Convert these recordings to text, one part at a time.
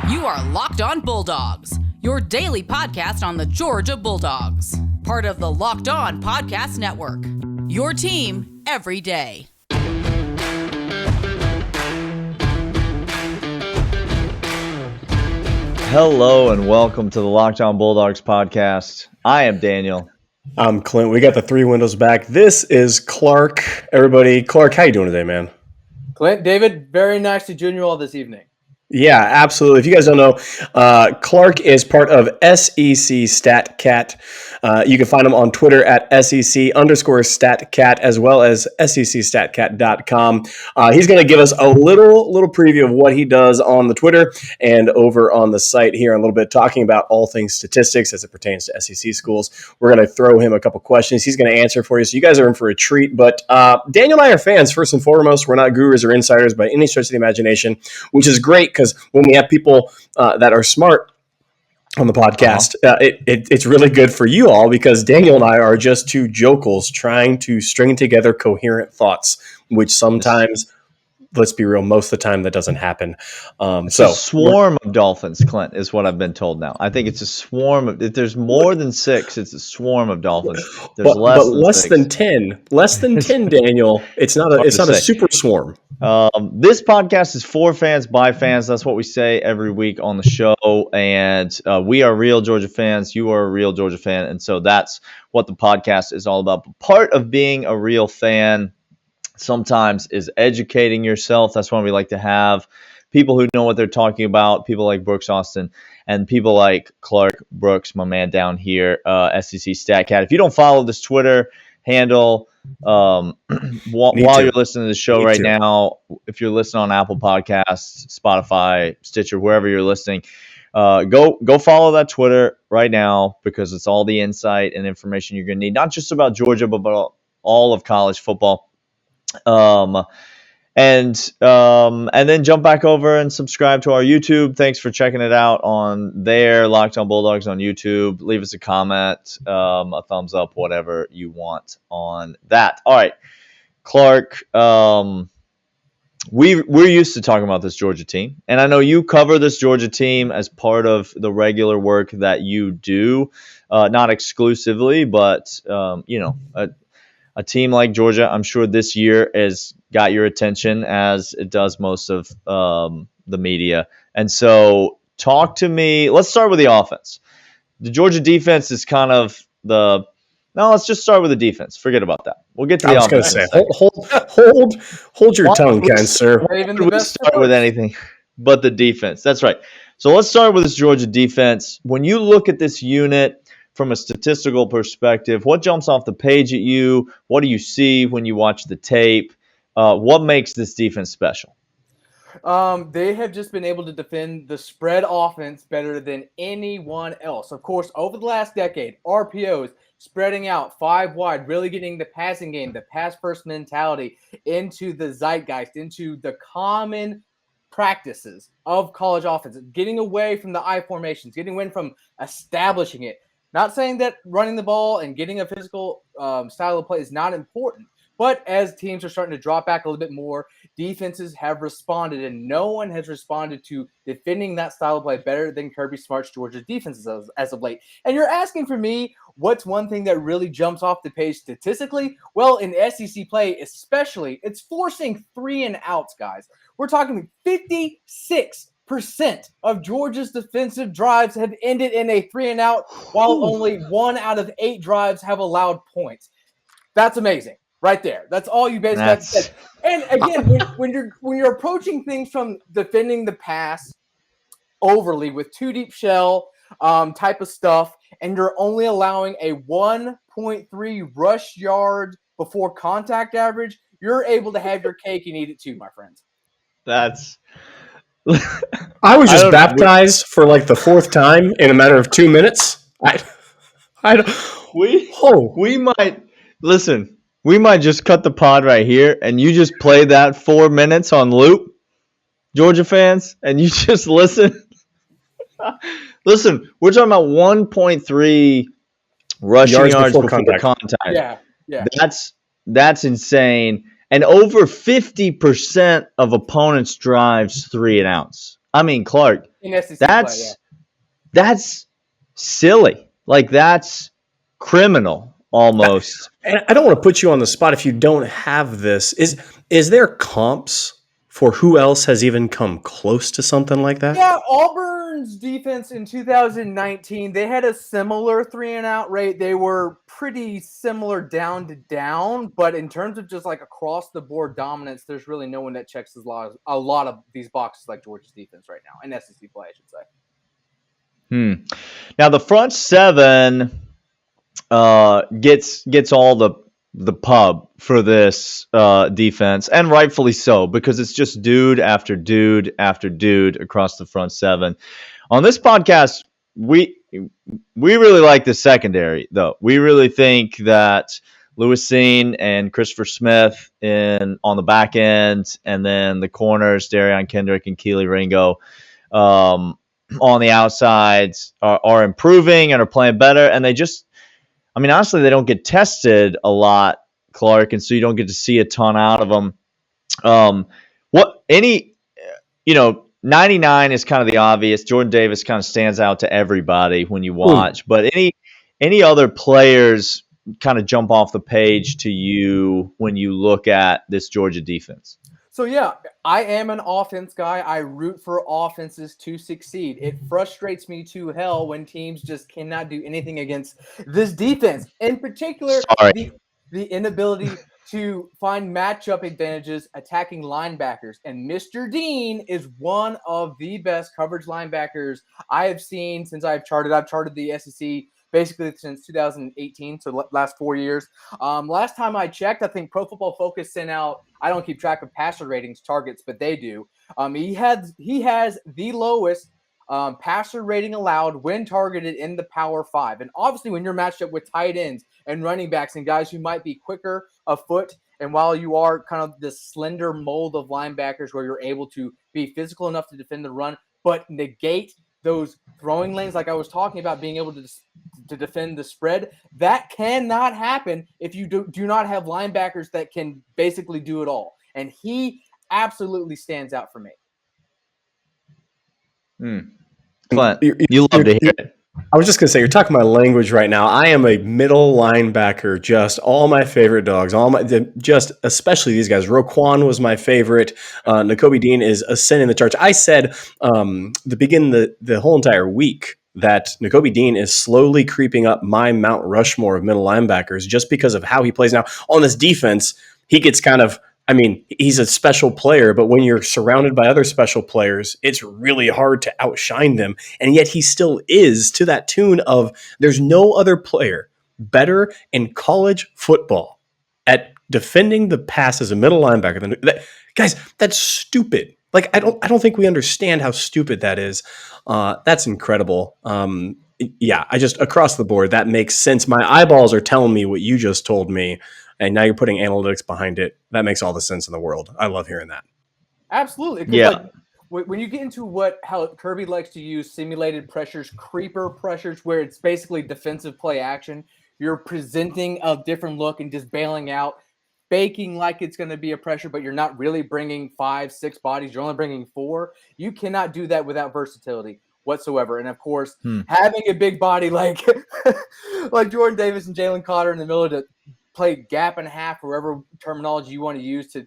You are Locked On Bulldogs, your daily podcast on the Georgia Bulldogs. Part of the Locked On Podcast Network, your team every day. Hello and welcome to the Locked On Bulldogs podcast. I am Daniel. I'm Clint. We got the three windows back. This is Clark. Everybody, Clark, how you doing today, man? Clint, David, very nice to join you all this evening. Yeah, absolutely. If you guys don't know, Clark is part of SEC StatCat. You can find him on Twitter at SEC_StatCat as well as SECStatCat.com. He's going to give us a little preview of what he does on the Twitter and over on the site here in a little bit, talking about all things statistics as it pertains to SEC schools. We're going to throw him a couple questions. He's going to answer for you, so you guys are in for a treat. But Daniel and I are fans, first and foremost. We're not gurus or insiders by any stretch of the imagination, which is great because when we have people that are smart on the podcast, it's really good for you all because Daniel and I are just two jokels trying to string together coherent thoughts, which sometimes, let's be real, most of the time that doesn't happen. A swarm of dolphins, Clint, is what I've been told now. I think it's a swarm of. If there's more than six, it's a swarm of dolphins. There's less than 10. Less than 10, Daniel. It's not a super swarm. This podcast is for fans, by fans. That's what we say every week on the show. And we are real Georgia fans. You are a real Georgia fan. And so that's what the podcast is all about. But part of being a real fan sometimes is educating yourself. That's why we like to have people who know what they're talking about, people like Brooks Austin and people like Clark Brooks, my man down here, SEC StatCat. If you don't follow this Twitter handle while you're listening to the show right now, if you're listening on Apple Podcasts, Spotify, Stitcher, wherever you're listening, go follow that Twitter right now because it's all the insight and information you're going to need, not just about Georgia, but about all of college football. And then jump back over and subscribe to our YouTube. Thanks for checking it out on there. Locked On Bulldogs on YouTube. Leave us a comment, a thumbs up, whatever you want on that. All right, Clark. We're used to talking about this Georgia team, and I know you cover this Georgia team as part of the regular work that you do, not exclusively, but a team like Georgia, I'm sure this year has got your attention as it does most of the media. And so talk to me. Let's start with the offense. The Georgia defense is kind of let's just start with the defense. Forget about that. We'll get to the offense. I was going to say, hold your tongue, kind sir. We start with anything but the defense. That's right. So let's start with this Georgia defense. When you look at this unit, from a statistical perspective, what jumps off the page at you? What do you see when you watch the tape? What makes this defense special? They have just been able to defend the spread offense better than anyone else. Of course, over the last decade, RPOs, spreading out 5 wide, really getting the passing game, the pass-first mentality into the zeitgeist, into the common practices of college offense, getting away from the I formations, getting away from establishing it. Not saying that running the ball and getting a physical style of play is not important, but as teams are starting to drop back a little bit more, defenses have responded, and no one has responded to defending that style of play better than Kirby Smart's Georgia defenses as of late. And you're asking for me, what's one thing that really jumps off the page statistically? Well, in SEC play especially, it's forcing 3 and outs, guys. We're talking 56% of Georgia's defensive drives have ended in a 3 and out, while only 1 out of 8 drives have allowed points. That's amazing, right there. That's all you basically have to say. And again, when you're approaching things from defending the pass overly with 2 deep shell type of stuff, and you're only allowing a 1.3 rush yard before contact average, you're able to have your cake and eat it too, my friends. That's. I was just baptized for like the 4th time in a matter of 2 minutes. We might just cut the pod right here and you just play that 4 minutes on loop, Georgia fans, and you just listen. Listen, we're talking about 1.3 rushing yards before contact. Yeah. That's insane. And over 50% of opponents' drives 3 and outs. I mean, Clark, in SEC play. Yeah. that's silly. Like, that's criminal almost. And I don't want to put you on the spot if you don't have this. Is there comps for who else has even come close to something like that? Yeah, Auburn's defense in 2019, they had a similar 3-and-out rate. They were pretty similar down to down, but in terms of just like across the board dominance, there's really no one that checks a lot of these boxes like Georgia's defense right now, in SEC play, I should say. Now the front seven gets all the pub for this defense, and rightfully so, because it's just dude after dude after dude across the front seven. On this podcast, we really like the secondary, though. We really think that Lewis Seen and Christopher Smith on the back end, and then the corners, Darion Kendrick and Keely Ringo, on the outsides are improving and are playing better, and honestly, they don't get tested a lot, Clark, and so you don't get to see a ton out of them. 99 is kind of the obvious. Jordan Davis kind of stands out to everybody when you watch, but any other players kind of jump off the page to you when you look at this Georgia defense? So, yeah, I am an offense guy. I root for offenses to succeed. It frustrates me to hell when teams just cannot do anything against this defense. In particular, the inability to find matchup advantages attacking linebackers. And Mr. Dean is one of the best coverage linebackers I have seen since I've charted. I've charted the SEC basically since 2018, so last 4 years. Last time I checked, I think Pro Football Focus sent out, I don't keep track of passer ratings targets, but they do. He has the lowest passer rating allowed when targeted in the Power 5. And obviously when you're matched up with tight ends and running backs and guys who might be quicker of foot, and while you are kind of this slender mold of linebackers where you're able to be physical enough to defend the run, but negate those throwing lanes like I was talking about, being able to defend the spread, that cannot happen if you do not have linebackers that can basically do it all. And he absolutely stands out for me. Clint, you love to hear it. I was just going to say, you're talking my language right now. I am a middle linebacker, just all my favorite dogs, especially these guys. Roquan was my favorite. Nakobe Dean is ascending the charts. I said the whole entire week that Nakobe Dean is slowly creeping up my Mount Rushmore of middle linebackers just because of how he plays now. On this defense, he gets he's a special player, but when you're surrounded by other special players, it's really hard to outshine them. And yet he still is, to that tune of there's no other player better in college football at defending the pass as a middle linebacker than that. Guys, that's stupid. Like, I don't think we understand how stupid that is. That's incredible. I just, across the board, that makes sense. My eyeballs are telling me what you just told me, and now you're putting analytics behind it. That makes all the sense in the world. I love hearing that. Absolutely. Yeah. When you get into how Kirby likes to use simulated pressures, creeper pressures, where it's basically defensive play action, you're presenting a different look and just bailing out, faking like it's going to be a pressure, but you're not really bringing 5-6 bodies. You're only bringing 4. You cannot do that without versatility whatsoever. And of course, having a big body like Jordan Davis and Jalen Cotter in the middle to play gap and a half, whatever terminology you want to use to,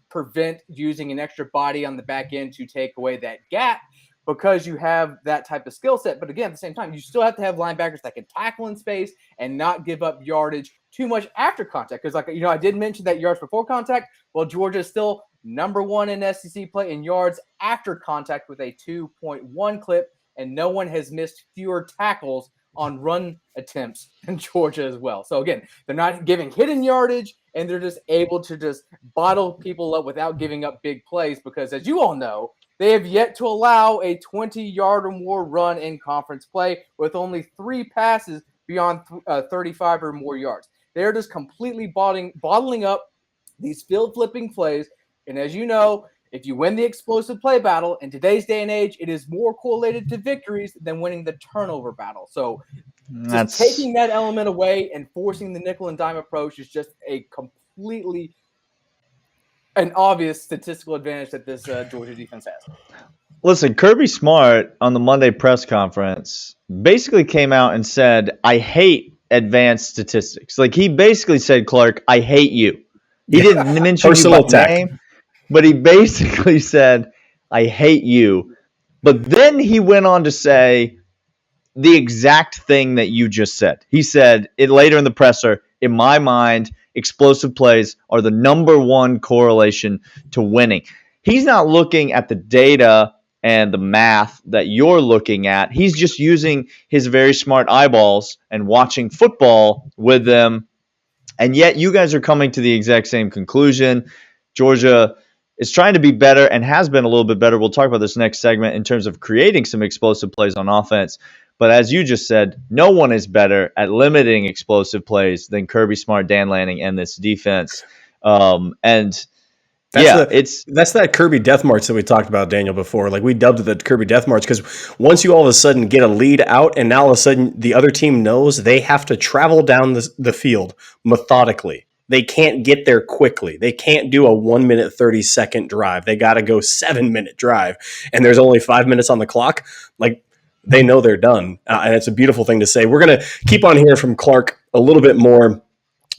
prevent using an extra body on the back end to take away that gap, because you have that type of skill set. But again, at the same time, you still have to have linebackers that can tackle in space and not give up yardage too much after contact. Because, I did mention that yards before contact. Well, Georgia is still number 1 in SEC play in yards after contact with a 2.1 clip, and no one has missed fewer tackles on run attempts in Georgia as well. So again, they're not giving hidden yardage, and they're just able to just bottle people up without giving up big plays, because as you all know, they have yet to allow a 20-yard or more run in conference play with only 3 passes beyond 35 or more yards. They're just completely bottling up these field flipping plays. And as you know, if you win the explosive play battle, in today's day and age, it is more correlated to victories than winning the turnover battle. So just taking that element away and forcing the nickel and dime approach is just a completely an obvious statistical advantage that this Georgia defense has. Listen, Kirby Smart on the Monday press conference basically came out and said, I hate advanced statistics. Like, he basically said, Clark, I hate you. He didn't mention you by Personal attack. name, but he basically said, I hate you. But then he went on to say the exact thing that you just said. He said it later in the presser, in my mind, explosive plays are the number one correlation to winning. He's not looking at the data and the math that you're looking at. He's just using his very smart eyeballs and watching football with them. And yet you guys are coming to the exact same conclusion. Georgia is trying to be better and has been a little bit better. We'll talk about this next segment in terms of creating some explosive plays on offense. But as you just said, no one is better at limiting explosive plays than Kirby Smart, Dan Lanning, and this defense. That's that Kirby Death March that we talked about, Daniel, before. Like, we dubbed it the Kirby Death March because once you all of a sudden get a lead out and now all of a sudden the other team knows they have to travel down the field methodically. They can't get there quickly. They can't do a 1 minute, 30-second drive. They got to go 7-minute drive. And there's only 5 minutes on the clock. Like, they know they're done. And it's a beautiful thing to say. We're going to keep on hearing from Clark a little bit more.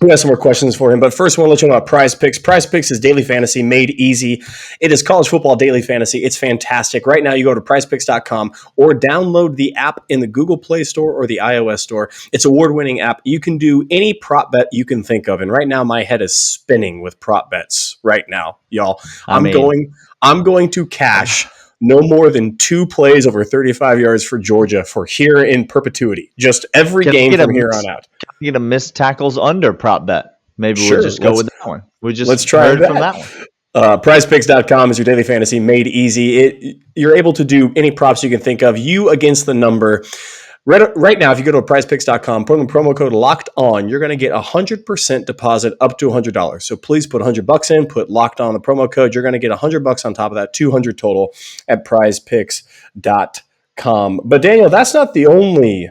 We have some more questions for him, but first I want to let you know about PrizePicks. PrizePicks is daily fantasy made easy. It is college football daily fantasy. It's fantastic. Right now, you go to PrizePicks.com or download the app in the Google Play Store or the iOS Store. It's an award-winning app. You can do any prop bet you can think of, and right now my head is spinning with prop bets. Right now, y'all, I'm going to cash no more than 2 plays over 35 yards for Georgia for here in perpetuity. Just every game from here on out. Get a missed tackles under prop bet. Maybe we'll just go with that one. Let's try it from that one. PrizePicks.com is your daily fantasy made easy. You're able to do any props you can think of. You against the number. Right now, if you go to PrizePicks.com, put in the promo code Locked On, you're going to get 100% deposit up to $100. So please put $100 in, put Locked On the promo code. You're going to get $100 on top of that, $200 total at PrizePicks.com. But Daniel, that's not the only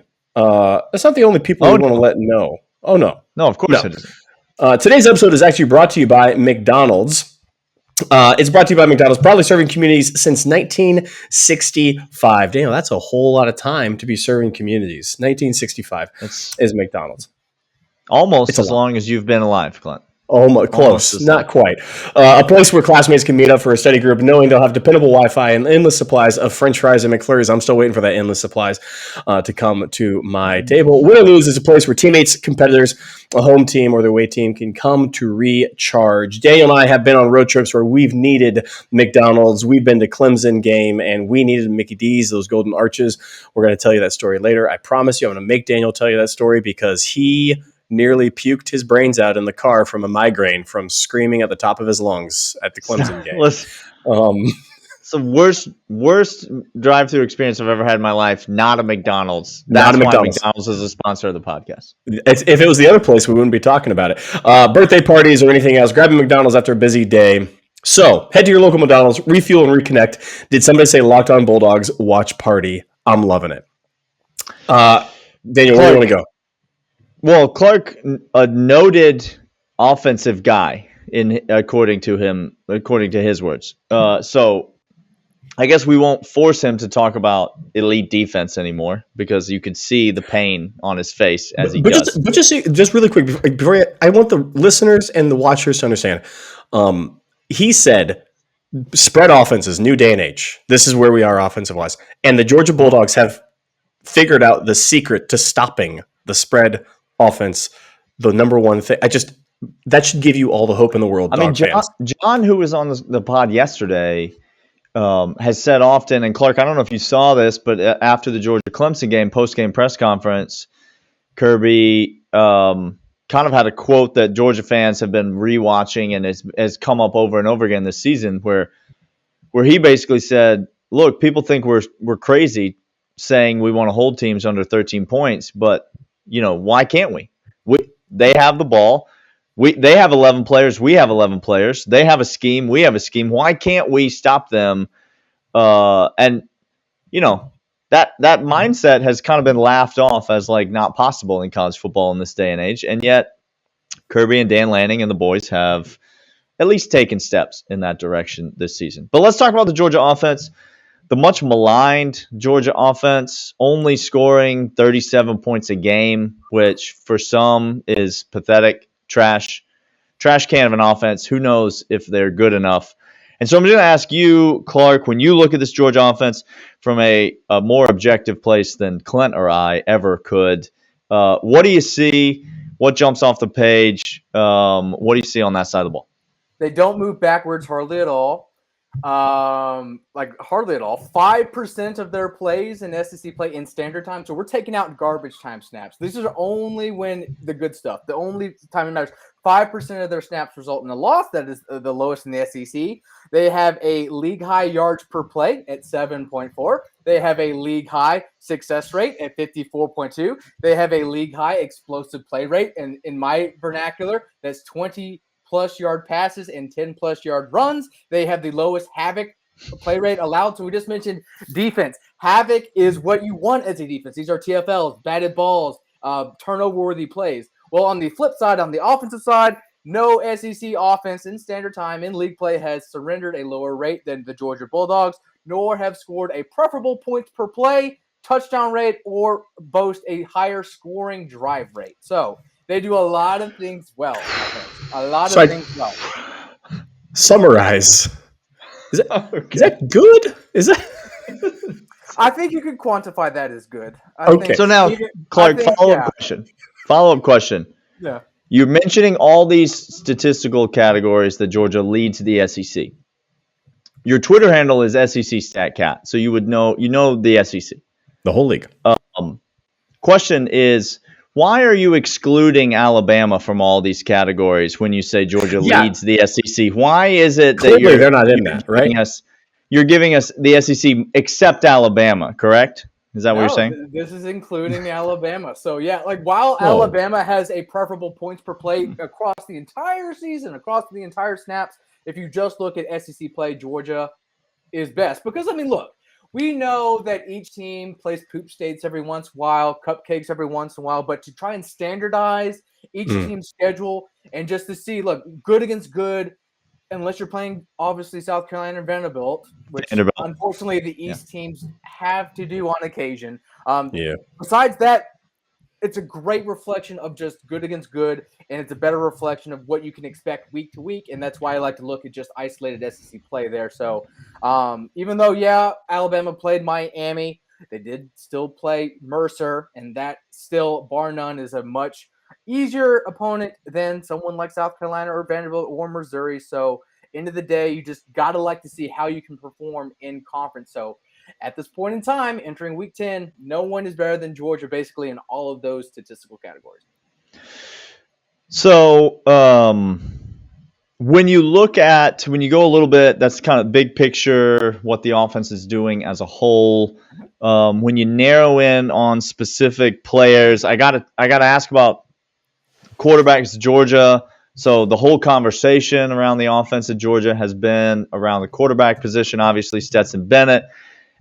people we want to let know. Oh no, of course it isn't. Today's episode is actually brought to you by McDonald's. It's brought to you by McDonald's, proudly serving communities since 1965. Daniel, that's a whole lot of time to be serving communities. 1965 is McDonald's. Almost as long as you've been alive, Clint. Almost close, not quite. A place where classmates can meet up for a study group, knowing they'll have dependable Wi-Fi and endless supplies of French fries and McFlurries. I'm still waiting for that endless supplies to come to my table. Win or Lose is a place where teammates, competitors, a home team, or their away team can come to recharge. Daniel and I have been on road trips where we've needed McDonald's. We've been to Clemson game, and we needed Mickey D's, those golden arches. We're going to tell you that story later. I promise you I'm going to make Daniel tell you that story because he nearly puked his brains out in the car from a migraine from screaming at the top of his lungs at the Clemson game. It's the worst drive-through experience I've ever had in my life. Not a McDonald's. Not a McDonald's. McDonald's is a sponsor of the podcast. If it was the other place, we wouldn't be talking about it. Birthday parties or anything else, grabbing McDonald's after a busy day. So head to your local McDonald's, refuel and reconnect. Did somebody say Locked On Bulldogs watch party? I'm loving it. Daniel, where do you want to go? Well, Clark, a noted offensive guy, according to his words. So I guess we won't force him to talk about elite defense anymore because you could see the pain on his face as he does. Just really quick, I want the listeners and the watchers to understand. He said, spread offenses, new day and age. This is where we are offensive-wise. And the Georgia Bulldogs have figured out the secret to stopping the spread offense, the number one thing. That should give you all the hope in the world. I mean, John, who was on the pod yesterday, has said often, and Clark, I don't know if you saw this, but after the Georgia Clemson game, post-game press conference, Kirby kind of had a quote that Georgia fans have been rewatching and has come up over and over again this season, where he basically said, "Look, people think we're crazy saying we want to hold teams under 13 points, but why can't we? They have the ball. They have 11 players. We have 11 players. They have a scheme. We have a scheme. Why can't we stop them?" That mindset has kind of been laughed off as like not possible in college football in this day and age. And yet Kirby and Dan Lanning and the boys have at least taken steps in that direction this season. But let's talk about the Georgia offense. the much maligned Georgia offense, only scoring 37 points a game, which for some is pathetic, trash can of an offense. Who knows if they're good enough? And so I'm going to ask you, Clark, when you look at this Georgia offense from a more objective place than Clint or I ever could, what do you see? What jumps off the page? What do you see on that side of the ball? They don't move backwards hardly at all. Hardly at all. 5% of their plays in SEC play in standard time. So we're taking out garbage time snaps. These are only when the good stuff, the only time it matters. 5% of their snaps result in a loss. That is the lowest in the SEC. They have a league high yards per play at 7.4. They have a league high success rate at 54.2. They have a league high explosive play rate. And in my vernacular, that's 20 plus yard passes and 10 plus yard runs. They have the lowest havoc play rate allowed. So we just mentioned defense. Havoc is what you want as a defense. These are TFLs, batted balls, turnover worthy plays. Well, on the flip side, on the offensive side, no SEC offense in standard time in league play has surrendered a lower rate than the Georgia Bulldogs, nor have scored a preferable points per play, touchdown rate, or boast a higher scoring drive rate. So they do a lot of things well. A lot of things well. Summarize. Is that good? Is that? I think you could quantify that as good. Okay. So now, Clark, follow-up question. Yeah. You're mentioning all these statistical categories that Georgia leads the SEC. Your Twitter handle is SEC StatCat, so you would know the SEC. The whole league. Question is, why are you excluding Alabama from all these categories when you say Georgia leads the SEC? Why is it that they're not in that, right? You're giving us the SEC except Alabama, correct? Is that what you're saying? This is including Alabama. So, yeah, while Alabama has a preferable points per play across the entire season, across the entire snaps, if you just look at SEC play, Georgia is best. Because, look, we know that each team plays poop states every once in a while, cupcakes every once in a while, but to try and standardize each team's schedule and just to see, look, good against good, unless you're playing, obviously, South Carolina and Vanderbilt, which unfortunately the East teams have to do on occasion. Besides that, it's a great reflection of just good against good, and it's a better reflection of what you can expect week to week, and that's why I like to look at just isolated SEC play there. So even though, Alabama played Miami, they did still play Mercer, and that still, bar none, is a much easier opponent than someone like South Carolina or Vanderbilt or Missouri. So end of the day, you just got to like to see how you can perform in conference. So at this point in time, entering week 10, no one is better than Georgia basically in all of those statistical categories. So when you go a little bit, that's kind of big picture, what the offense is doing as a whole. When you narrow in on specific players, I gotta ask about quarterbacks, Georgia. So the whole conversation around the offense at Georgia has been around the quarterback position, obviously Stetson Bennett,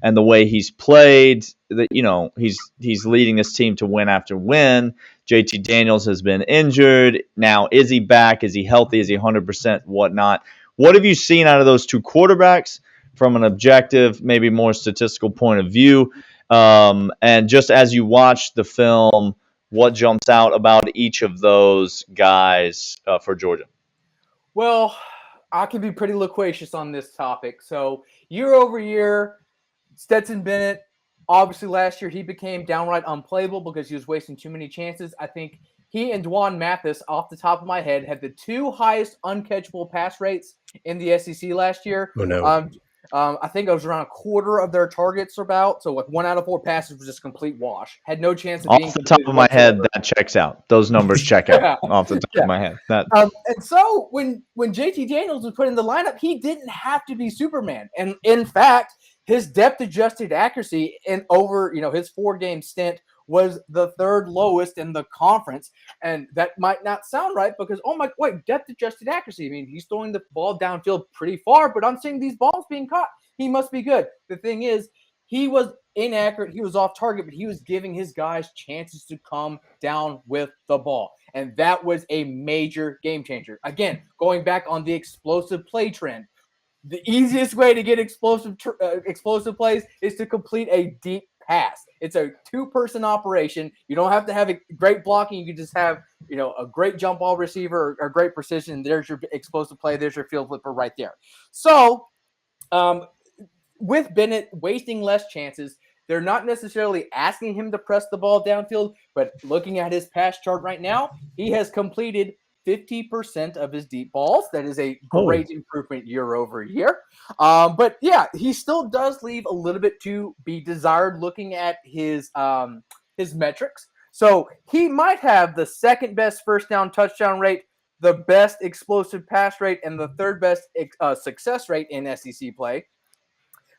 and the way he's played. That he's leading this team to win after win. JT Daniels has been injured. Now, is he back? Is he healthy? Is he 100%? Whatnot? What have you seen out of those two quarterbacks from an objective, maybe more statistical point of view? And just as you watch the film, what jumps out about each of those guys for Georgia? Well, I can be pretty loquacious on this topic. So year over year, Stetson Bennett, obviously last year he became downright unplayable because he was wasting too many chances. I think he and Dwan Mathis, off the top of my head, had the two highest uncatchable pass rates in the SEC last year. Oh, no. I think it was around a quarter of their targets or about. So 1 out of 4 passes was just complete wash. Had no chance of being off the top of my head. That checks out. Those numbers check out off the top of my head. And so when JT Daniels was put in the lineup, he didn't have to be Superman. And in fact, his depth adjusted accuracy in over his 4-game stint was the 3rd lowest in the conference. And that might not sound right because, depth adjusted accuracy. I mean, he's throwing the ball downfield pretty far, but I'm seeing these balls being caught. He must be good. The thing is, he was inaccurate. He was off target, but he was giving his guys chances to come down with the ball. And that was a major game changer. Again, going back on the explosive play trend, the easiest way to get explosive plays is to complete a deep pass. It's a two-person operation. You don't have to have a great blocking. You can just have, a great jump ball receiver or great precision. There's your explosive play. There's your field flipper right there. So, with Bennett wasting less chances, they're not necessarily asking him to press the ball downfield, but looking at his pass chart right now, he has completed 50% of his deep balls. That is a great improvement year over year. But yeah, he still does leave a little bit to be desired looking at his metrics. So he might have the second best first down touchdown rate, the best explosive pass rate, and the third best success rate in SEC play.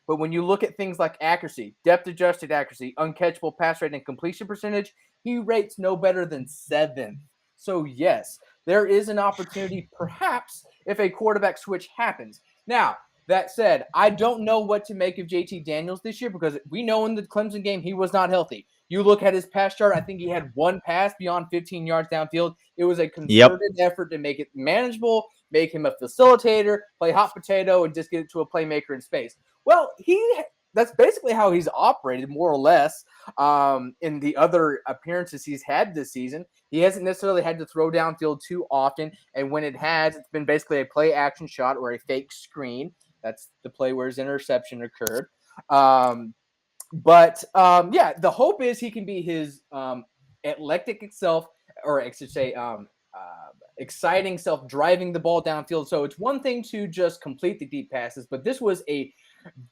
But when you look at things like accuracy, depth-adjusted accuracy, uncatchable pass rate, and completion percentage, he rates no better than 7th. So yes, there is an opportunity perhaps if a quarterback switch happens. Now, that said, I don't know what to make of JT Daniels this year because we know in the Clemson game he was not healthy. You look at his pass chart, I think he had one pass beyond 15 yards downfield. It was a concerted effort to make it manageable, make him a facilitator, play hot potato, and just get it to a playmaker in space. Well, that's basically how he's operated more or less in the other appearances he's had this season. He hasn't necessarily had to throw downfield too often, and when it has, it's been basically a play action shot or a fake screen. That's the play where his interception occurred. But the hope is he can be his eclectic self, or I should say exciting self, driving the ball downfield. So it's one thing to just complete the deep passes, but this was a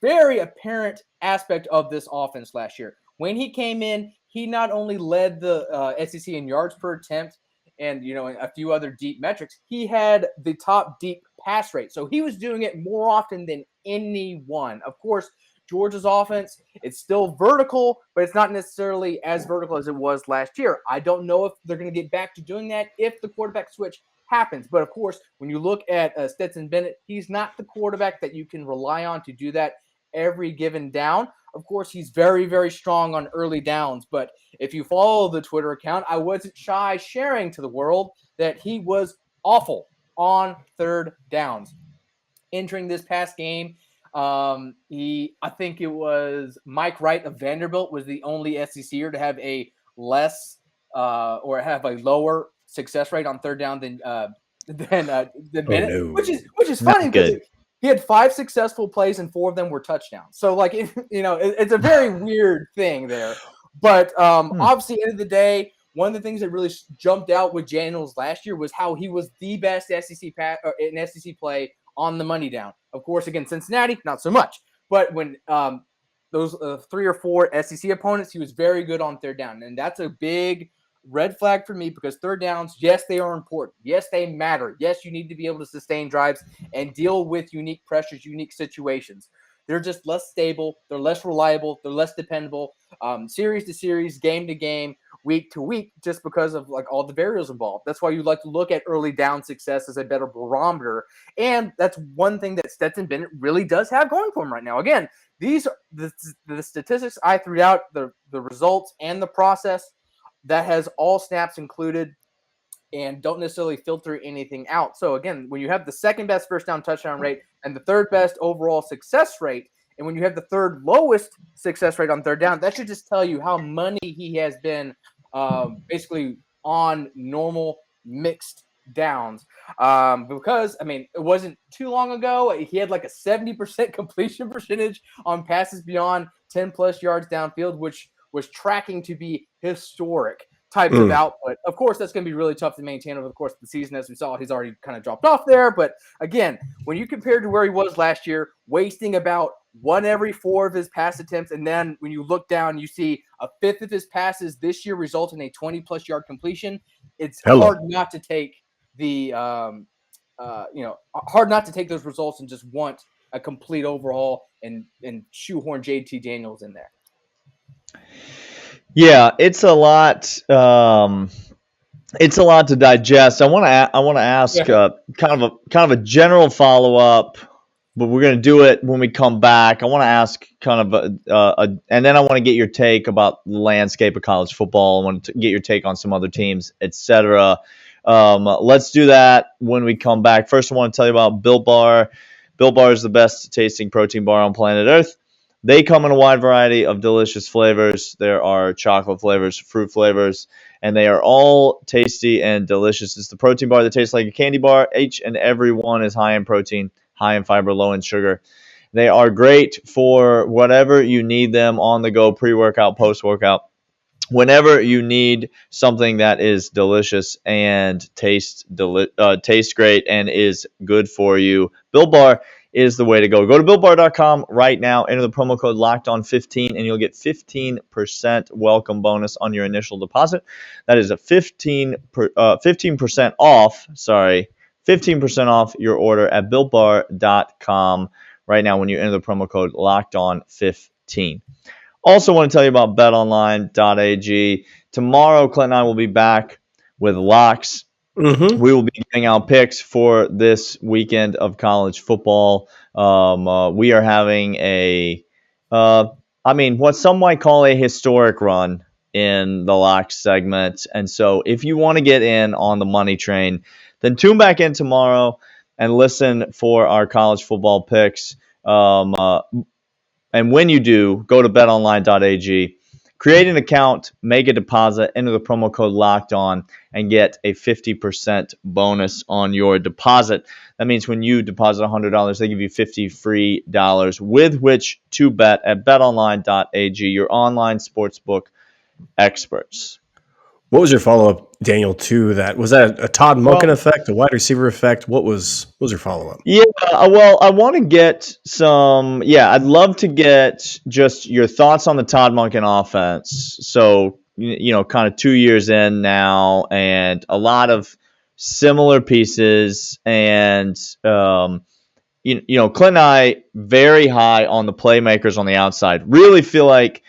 very apparent aspect of this offense last year. When he came in, he not only led the SEC in yards per attempt and, a few other deep metrics, he had the top deep pass rate. So he was doing it more often than anyone. Of course, Georgia's offense, it's still vertical, but it's not necessarily as vertical as it was last year. I don't know if they're going to get back to doing that if the quarterback switch happens. But, of course, when you look at Stetson Bennett, he's not the quarterback that you can rely on to do that every given down. Of course, he's very, very strong on early downs. But if you follow the Twitter account, I wasn't shy sharing to the world that he was awful on third downs. Entering this past game, I think it was Mike Wright of Vanderbilt was the only SECer to have a or have a lower success rate on third down than Bennett, which is funny because he had 5 successful plays and 4 of them were touchdowns. So it's a very weird thing there. But obviously, at the end of the day, one of the things that really jumped out with Daniels last year was how he was the best SEC play on the money down. Of course, against Cincinnati, not so much. But when those 3 or 4 SEC opponents, he was very good on third down. And that's a big red flag for me because third downs, yes, they are important. Yes, they matter. Yes, you need to be able to sustain drives and deal with unique pressures, unique situations. They're just less stable. They're less reliable. They're less dependable. Series to series, game to game, week to week, just because of all the variables involved. That's why you like to look at early down success as a better barometer. And that's one thing that Stetson Bennett really does have going for him right now. Again, these are the statistics I threw out, the results and the process that has all snaps included and don't necessarily filter anything out. So again, when you have the second best first down touchdown rate and the third best overall success rate, and when you have the third lowest success rate on third down, that should just tell you how money he has been basically on normal mixed downs. Because, it wasn't too long ago. He had a 70% completion percentage on passes beyond 10-plus yards downfield, which was tracking to be historic types of output. Of course, that's going to be really tough to maintain over the course of the season. As we saw, he's already kind of dropped off there. But again, when you compare to where he was last year, wasting about 1 every 4 of his pass attempts, and then when you look down, you see a 5th of his passes this year result in a 20-plus yard completion. It's hard not to take hard not to take those results and just want a complete overhaul and shoehorn JT Daniels in there. Yeah, it's a lot. It's a lot to digest. I want to ask kind of a general follow up, but we're going to do it when we come back. I want to ask kind of and then I want to get your take about the landscape of college football. I want to get your take on some other teams, etc. Let's do that when we come back. First, I want to tell you about Built Bar. Built Bar is the best tasting protein bar on planet Earth. They come in a wide variety of delicious flavors. There are chocolate flavors, fruit flavors, and they are all tasty and delicious. It's the protein bar that tastes like a candy bar. Each and every one is high in protein, high in fiber, low in sugar. They are great for whatever you need them on the go, pre-workout, post-workout. Whenever you need something that is delicious and tastes great and is good for you, Built Bar is the way to go. Go to BuiltBar.com right now. Enter the promo code LOCKEDON15, and you'll get 15% welcome bonus on your initial deposit. That is a 15% off. 15% off your order at BuiltBar.com right now when you enter the promo code LOCKEDON15. Also want to tell you about BetOnline.ag. Tomorrow, Clint and I will be back with locks. Mm-hmm. We will be giving out picks for this weekend of college football. We are having what some might call a historic run in the locks segment. And so if you want to get in on the money train, then tune back in tomorrow and listen for our college football picks. And when you do, go to betonline.ag, create an account, make a deposit, enter the promo code Locked On, and get a 50% bonus on your deposit. That means when you deposit $100, they give you $50 free with which to bet at betonline.ag, your online sportsbook experts. What was your follow-up, Daniel, to that? Was that a Todd Monken effect, a wide receiver effect? What was your follow-up? Yeah, I want to get some. Yeah, I'd love to get just your thoughts on the Todd Monken offense. So, kind of 2 years in now, and a lot of similar pieces. And, Clint and I, very high on the playmakers on the outside. Really feel like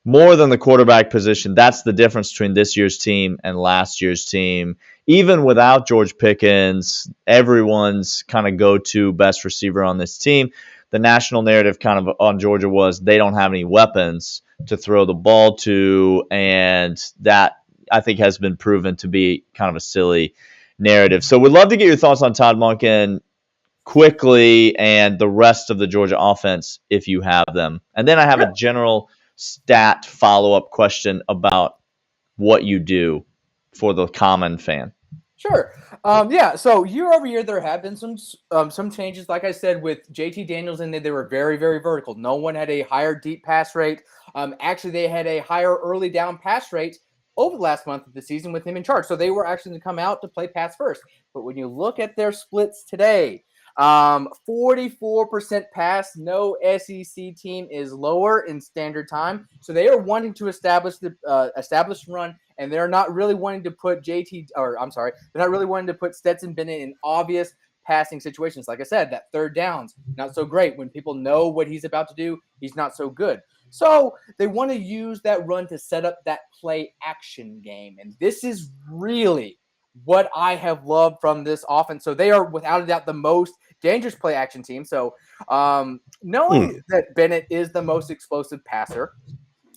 more than the quarterback position, that's the difference between this year's team and last year's team. Even without George Pickens, everyone's kind of go-to best receiver on this team. The national narrative kind of on Georgia was they don't have any weapons to throw the ball to, and that I think has been proven to be kind of a silly narrative. So we'd love to get your thoughts on Todd Monken quickly and the rest of the Georgia offense if you have them. And then I have a general stat follow-up question about what you do for the common fan. Sure. So year over year, there have been some changes. Like I said, with JT Daniels in there, they were very, very vertical. No one had a higher deep pass rate. Actually, they had a higher early down pass rate over the last month of the season with him in charge. So they were actually going to come out to play pass first. But when you look at their splits today, 44% pass. No SEC team is lower in standard time. So they are wanting to establish the run, and they're not really wanting to put they're not really wanting to put Stetson Bennett in obvious passing situations. Like I said, that third downs, not so great. When people know what he's about to do, he's not so good. So they want to use that run to set up that play action game. And this is really what I have loved from this offense. So they are without a doubt the most dangerous play action team. So knowing that Bennett is the most explosive passer,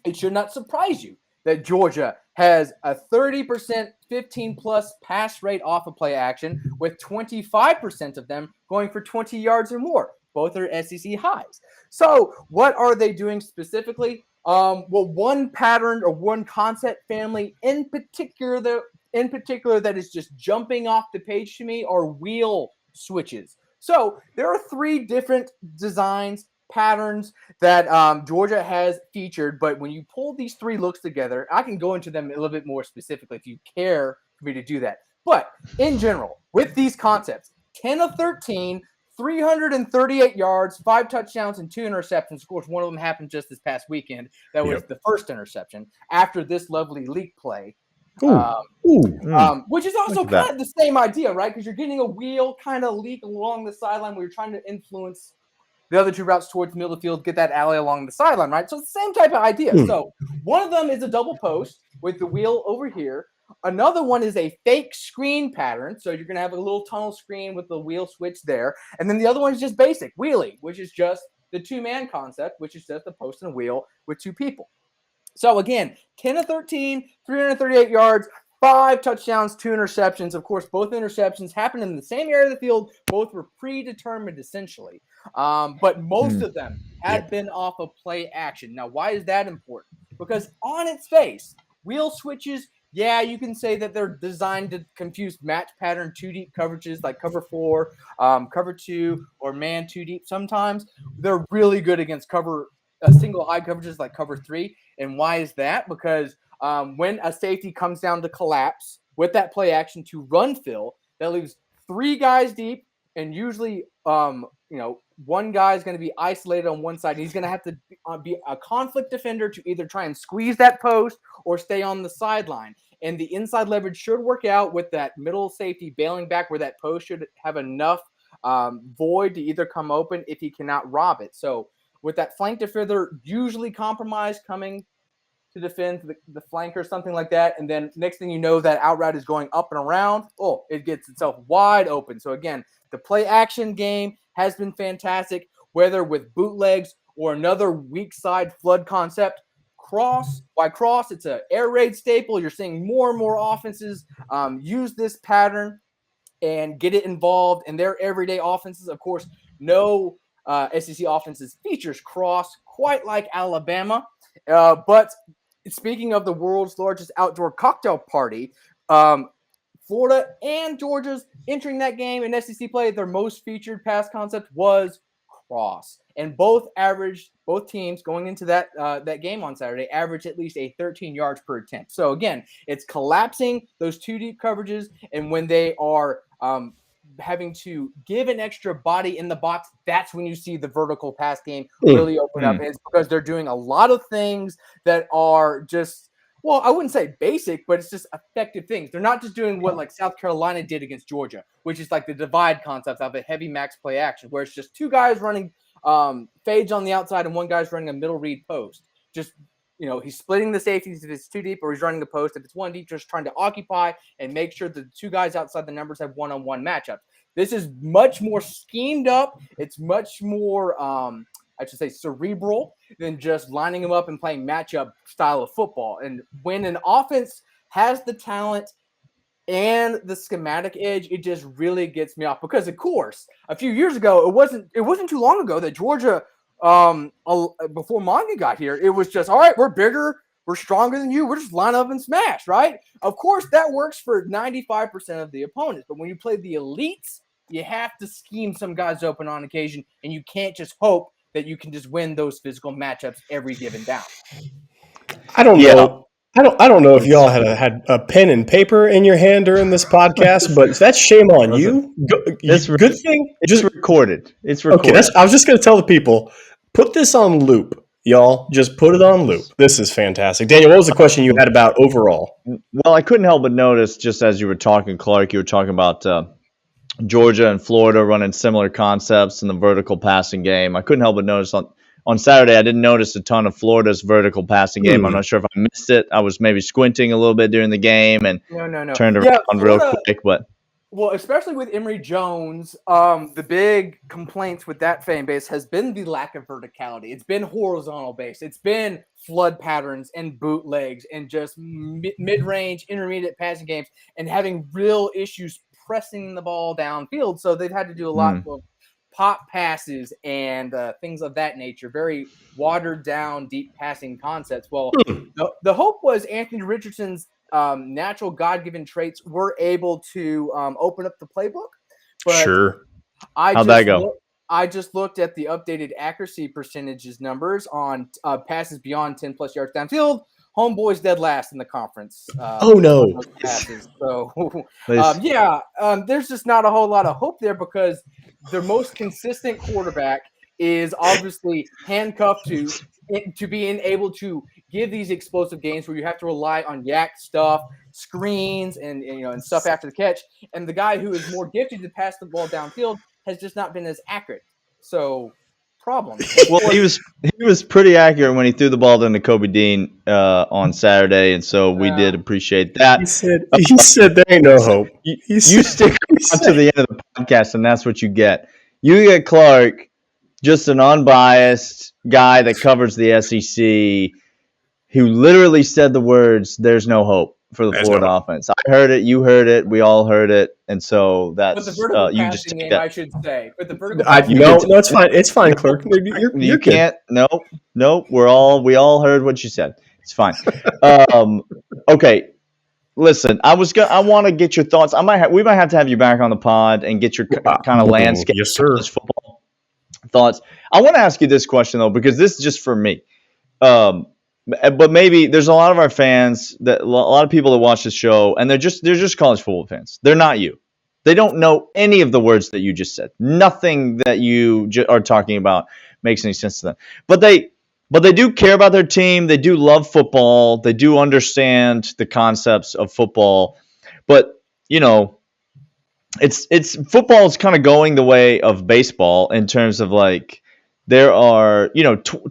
it should not surprise you that Georgia has a 30% 15-plus pass rate off of play action, with 25% of them going for 20 yards or more. Both are SEC highs. So what are they doing specifically? One pattern or one concept family in particular that is just jumping off the page to me are wheel switches. So there are three different designs, patterns that Georgia has featured. But when you pull these three looks together, I can go into them a little bit more specifically if you care for me to do that. But in general, with these concepts, 10 of 13, 338 yards, 5 touchdowns, and 2 interceptions. Of course, one of them happened just this past weekend. That was the first interception after this lovely leak play. Which is also kind of the same idea, right? Because you're getting a wheel kind of leak along the sideline where you're trying to influence the other two routes towards the middle of the field, get that alley along the sideline, right? So it's the same type of idea. So one of them is a double post with the wheel over here. Another one is a fake screen pattern. So you're going to have a little tunnel screen with the wheel switch there. And then the other one is just basic wheelie, which is just the two-man concept, which is just a post and a wheel with two people. So again, 10 of 13, 338 yards, 5 touchdowns, 2 interceptions. Of course, both interceptions happened in the same area of the field. Both were predetermined, essentially. But most of them have been off of play action. Now, why is that important? Because on its face, wheel switches, yeah, you can say that they're designed to confuse match pattern 2-deep coverages like cover 4, cover 2, or man 2-deep. Sometimes they're really good against single high coverages like cover 3. And why is that? Because when a safety comes down to collapse with that play action to run fill, that leaves 3 guys deep, and usually one guy is going to be isolated on one side, and he's going to have to be a conflict defender to either try and squeeze that post or stay on the sideline. And the inside leverage should work out with that middle safety bailing back where that post should have enough void to either come open if he cannot rob it. So with that flank defender usually compromised coming to defend the flank or something like that, and then next thing you know, that out route is going up and around. Oh, it gets itself wide open. So again, the play action game has been fantastic, whether with bootlegs or another weak side flood concept. Cross, it's an air raid staple. You're seeing more and more offenses use this pattern and get it involved in their everyday offenses. Of course, no SEC offenses features cross quite like Alabama. But speaking of the world's largest outdoor cocktail party, Florida and Georgia's entering that game in SEC play. Their most featured pass concept was cross, and both teams going into that game on Saturday averaged at least a 13 yards per attempt. So again, it's collapsing those 2-deep coverages, and when they are having to give an extra body in the box, that's when you see the vertical pass game really open up. And it's because they're doing a lot of things that are just, well, I wouldn't say basic, but it's just effective things. They're not just doing what like South Carolina did against Georgia, which is like the divide concept of a heavy max play action, where it's just 2 guys running fades on the outside and 1 guy's running a middle read post. Just, he's splitting the safeties if it's 2 deep, or he's running the post if it's 1 deep, just trying to occupy and make sure the 2 guys outside the numbers have one-on-one matchups. This is much more schemed up. It's much more, cerebral than just lining them up and playing matchup style of football. And when an offense has the talent and the schematic edge, it just really gets me off. Because, of course, a few years ago, it wasn't too long ago that Georgia, before Monken got here, it was just, all right, we're bigger, we're stronger than you, we're just line up and smash, right? Of course, that works for 95% of the opponents. But when you play the elites, you have to scheme some guys open on occasion, and you can't just hope that you can just win those physical matchups every given down. I don't know. I don't know if y'all had a pen and paper in your hand during this podcast, but that's shame on you. Good thing. It's recorded. It's recorded. Okay, I was just going to tell the people, put this on loop, y'all. Just put it on loop. This is fantastic. Daniel, what was the question you had about overall? Well, I couldn't help but notice, just as you were talking, Clark, you were talking about Georgia and Florida running similar concepts in the vertical passing game. I couldn't help but notice on Saturday, I didn't notice a ton of Florida's vertical passing game. I'm not sure if I missed it. I was maybe squinting a little bit during the game and turned around real quick. Well, especially with Emory Jones, the big complaints with that fan base has been the lack of verticality. It's been horizontal base. It's been flood patterns and bootlegs and just mid-range, intermediate passing games, and having real issues pressing the ball downfield. So they've had to do a lot of pop passes and things of that nature, very watered down, deep passing concepts. Well, the hope was Anthony Richardson's natural God-given traits were able to open up the playbook. But sure. How'd that go? I just looked at the updated accuracy percentages numbers on passes beyond 10 plus yards downfield. Homeboy's dead last in the conference. Oh no! Passes. So there's just not a whole lot of hope there, because their most consistent quarterback is obviously handcuffed to being able to give these explosive games where you have to rely on yak stuff, screens, and stuff after the catch. And the guy who is more gifted to pass the ball downfield has just not been as accurate. So problem. Well, he was pretty accurate when he threw the ball to Kobe Dean on Saturday, and so we did appreciate that. He said there ain't no hope. You stick around to the end of the podcast, and that's what you get. You get Clark, just an unbiased guy that covers the SEC, who literally said the words, "There's no hope" for the That's Florida no. offense. I heard it. You heard it. We all heard it. And so But the that's vertical you just passing take game, that. I should say. But the vertical I passing no, game, no, it's fine. It's fine, Clark. You're You good. can't. No. We all heard what you said. It's fine. Okay. Listen, I want to get your thoughts. We might have to have you back on the pod and get your kind of landscape Yes, sir. college football thoughts. I want to ask you this question though, because this is just for me. But maybe there's a lot of our fans a lot of people that watch the show, and they're just college football fans. They're not you. They don't know any of the words that you just said. Nothing that you are talking about makes any sense to them. But they do care about their team. They do love football. They do understand the concepts of football. But it's football is kind of going the way of baseball in terms of like there are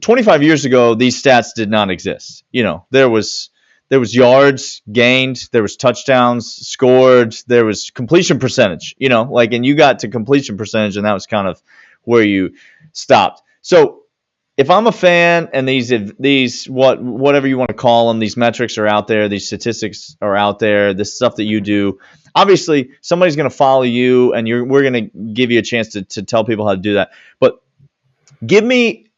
25 years ago these stats did not exist. There was yards gained, there was touchdowns scored, there was completion percentage. And you got to completion percentage, and that was kind of where you stopped. So if I'm a fan and these whatever you want to call them, these metrics are out there, these statistics are out there, this stuff that you do, obviously somebody's going to follow you, and we're going to give you a chance to tell people how to do that. But give me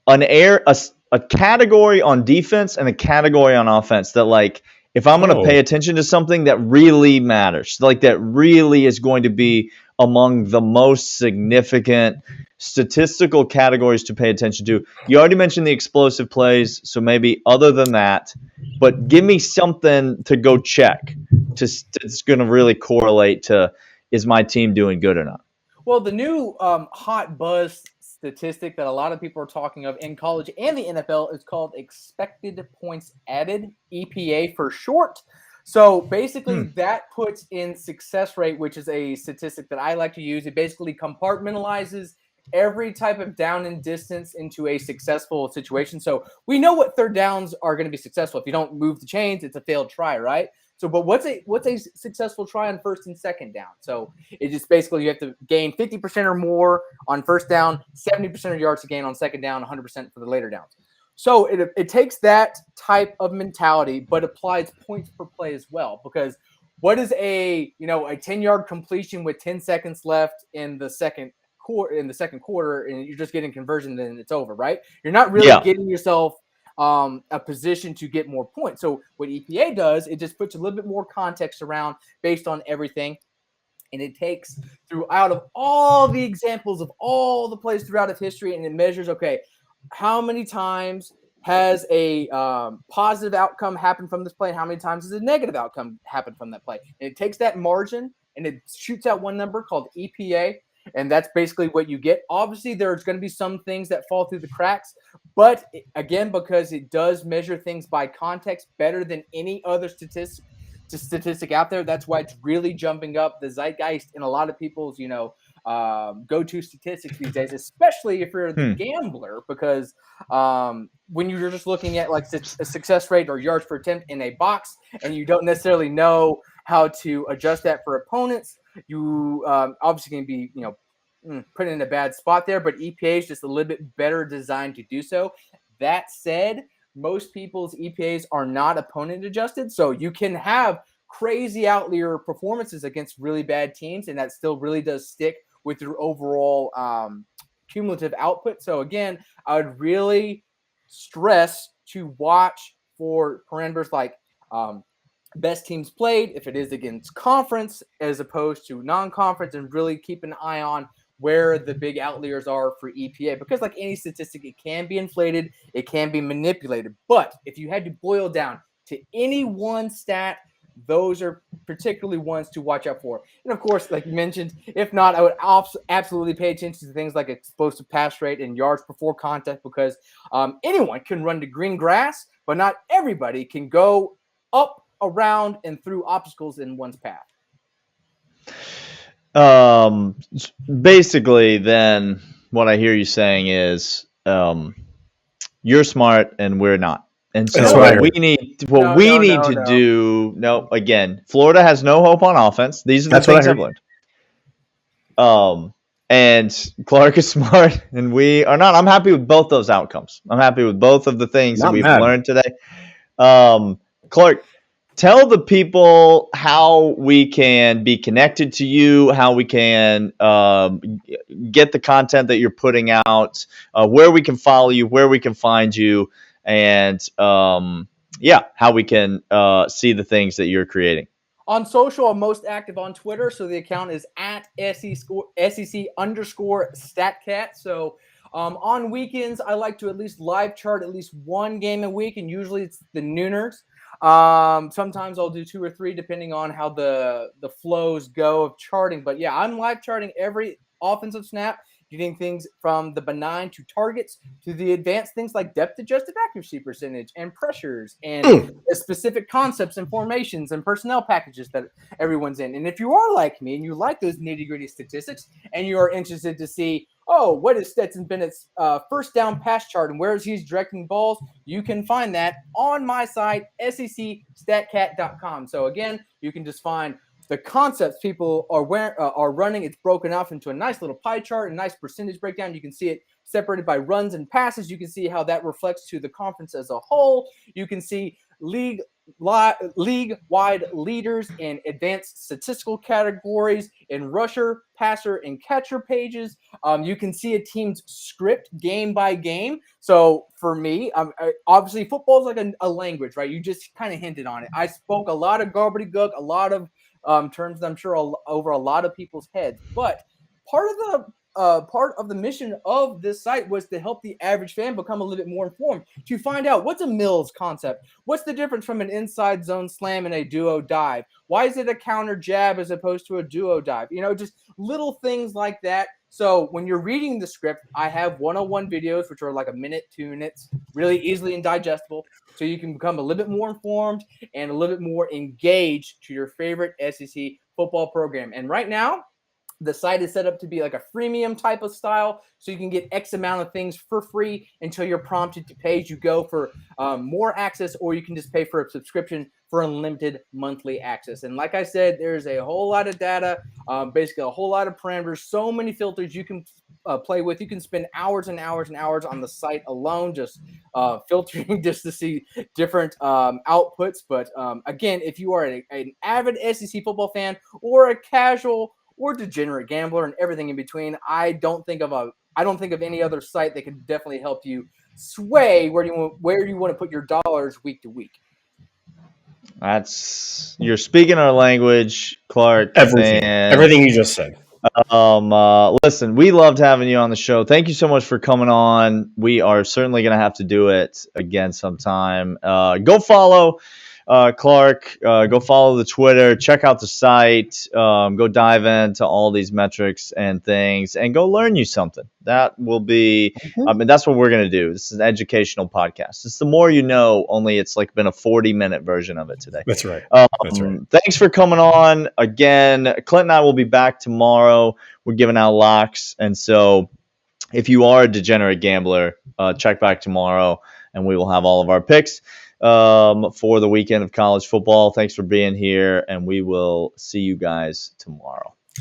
a category on defense and a category on offense that, like, if I'm going to pay attention to something that really matters, like that really is going to be among the most significant statistical categories to pay attention to. You already mentioned the explosive plays, so maybe other than that, but give me something to go check it's going to really correlate to, is my team doing good or not? Well, the new hot buzz statistic that a lot of people are talking of in college and the NFL is called expected points added, EPA for short. So basically that puts in success rate, which is a statistic that I like to use. It basically compartmentalizes every type of down and distance into a successful situation. So we know what third downs are going to be successful. If you don't move the chains, it's a failed try, right? So, but what's a successful try on first and second down? So it just basically you have to gain 50% or more on first down, 70% of yards to gain on second down, 100% for the later downs. So it takes that type of mentality, but applies points per play as well. Because what is a 10-yard completion with 10 seconds left in the second quarter, and you're just getting conversion, then it's over, right? You're not really getting yourself a position to get more points. So what EPA does, it just puts a little bit more context around based on everything. And it takes throughout of all the examples of all the plays throughout of history, and it measures, okay, how many times has a positive outcome happened from this play, and how many times has a negative outcome happened from that play. And it takes that margin and it shoots out one number called EPA. And that's basically what you get. Obviously, there's going to be some things that fall through the cracks. But again, because it does measure things by context better than any other statistic out there, that's why it's really jumping up the zeitgeist in a lot of people's, go-to statistics these days, especially if you're the gambler, because when you're just looking at like a success rate or yards per attempt in a box, and you don't necessarily know how to adjust that for opponents, you obviously can be, put in a bad spot there, but EPA is just a little bit better designed to do so. That said, most people's EPAs are not opponent adjusted, so you can have crazy outlier performances against really bad teams, and that still really does stick with your overall cumulative output. So again, I would really stress to watch for parameters like best teams played, if it is against conference as opposed to non-conference, and really keep an eye on where the big outliers are for EPA, because like any statistic, it can be inflated, it can be manipulated. But if you had to boil down to any one stat, those are particularly ones to watch out for. And of course, like you mentioned, if not, I would absolutely pay attention to things like explosive pass rate and yards before contact, because anyone can run to green grass, but not everybody can go up, around, and through obstacles in one's path. Basically, then what I hear you saying is you're smart and we're not. And so what we need to do. No, again, Florida has no hope on offense. These are the things I've learned. And Clark is smart and we are not. I'm happy with both those outcomes. I'm happy with both of the things that we've learned today. Clark, tell the people how we can be connected to you, how we can get the content that you're putting out, where we can follow you, where we can find you, and how we can see the things that you're creating. On social, I'm most active on Twitter, so the account is at SEC_StatCat. So on weekends, I like to at least live chart at least one game a week, and usually it's the nooners. Sometimes I'll do 2 or 3 depending on how the flows go of charting. But yeah, I'm live charting every offensive snap, getting things from the benign to targets to the advanced things like depth adjusted accuracy percentage and pressures and specific concepts and formations and personnel packages that everyone's in. And if you are like me and you like those nitty gritty statistics and you are interested to see, what is Stetson Bennett's first down pass chart and where is he directing balls, you can find that on my site, secstatcat.com. So again, you can just find the concepts people are running. It's broken off into a nice little pie chart, a nice percentage breakdown. You can see it separated by runs and passes. You can see how that reflects to the conference as a whole. You can see league-wide leaders in advanced statistical categories in rusher, passer, and catcher pages. You can see a team's script game by game. So for me, obviously football is like a language, right? You just kind of hinted on it. I spoke a lot of gobbledygook, a lot of terms that I'm sure over a lot of people's heads. But part of the mission of this site was to help the average fan become a little bit more informed, to find out what's a Mills concept, what's the difference from an inside zone slam and a duo dive, why is it a counter jab as opposed to a duo dive, just little things like that. So when you're reading the script, I have 101 videos, which are like a minute, 2 minutes, really easily and digestible. So you can become a little bit more informed and a little bit more engaged to your favorite SEC football program. And right now, the site is set up to be like a freemium type of style, so you can get X amount of things for free until you're prompted to pay as you go for more access, or you can just pay for a subscription for unlimited monthly access. And like I said, there's a whole lot of data, basically a whole lot of parameters, so many filters you can play with. You can spend hours and hours and hours on the site alone, just filtering just to see different outputs. But again, if you are an avid SEC football fan or a casual or degenerate gambler and everything in between, I don't think of any other site that can definitely help you sway where you want to put your dollars week to week. You're speaking our language, Clark. Everything you just said. Listen, we loved having you on the show. Thank you so much for coming on. We are certainly going to have to do it again sometime. Go follow Clark. Go follow the Twitter. Check out the site. Go dive into all these metrics and things, and go learn you something. That will be. That's what we're gonna do. This is an educational podcast. It's the more you know. Only it's like been a 40-minute version of it today. That's right. Thanks for coming on again. Clint and I will be back tomorrow. We're giving out locks, and so if you are a degenerate gambler, check back tomorrow, and we will have all of our picks for the weekend of college football. Thanks for being here, and we will see you guys tomorrow.